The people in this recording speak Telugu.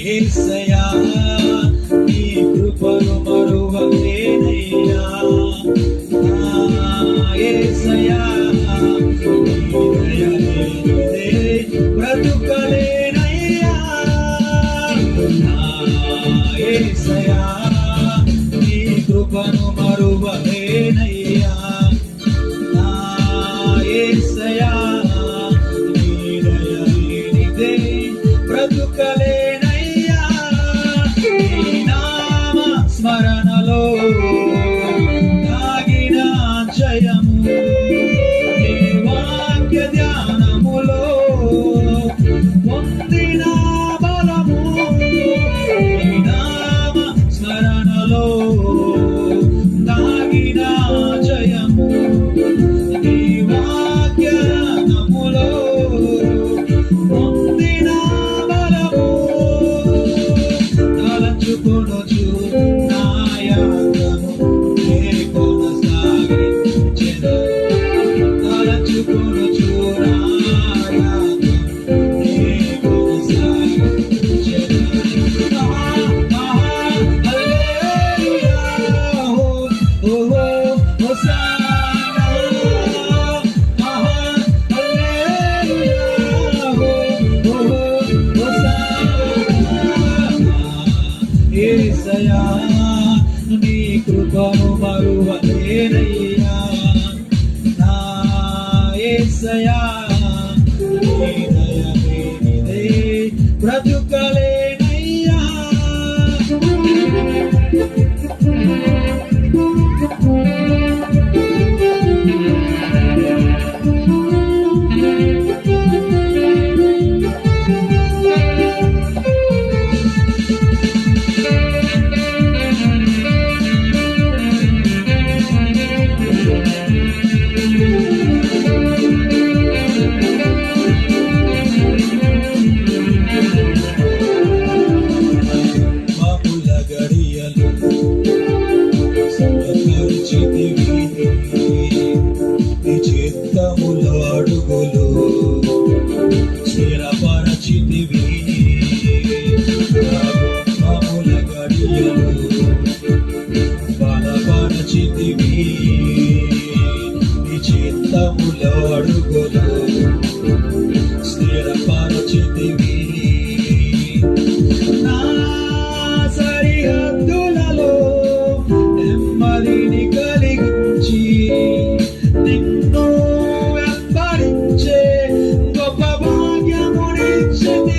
యేసయ్యా నీ కృపను మరువలేనయ్యా యేసయ్యా నీ దయ లేనిదే బ్రతుకలేనయ్యా యేసయ్యా నీ కృపను మరువలేనయ్యా యేసయ్యా నీ దయ లేనిదే బ్రతుకలేనయ్యా నీ నామ స్మరణలో దాగిన జయము నీ వాక్య ధ్యానములో పొందిన బలము నీ నామ స్మరణలో దాగిన జయము నీ వాక్య ధ్యానములో పొందిన బలము తలచుకొనుచు నా యాత్రను నే కొనసాగించెదను తలచుకొనుచు నా యాత్రను నే కొనసాగించెదను హల్లెలూయా ఓ హోసానా యేసయ్యా నీ కృపను మరువలేనయ్యా నా యేసయ్యా నీ దయ లేనిదే బ్రతుకలేనయ్యా నీ చిత్తములో అడుగులు స్థిరపరచితివి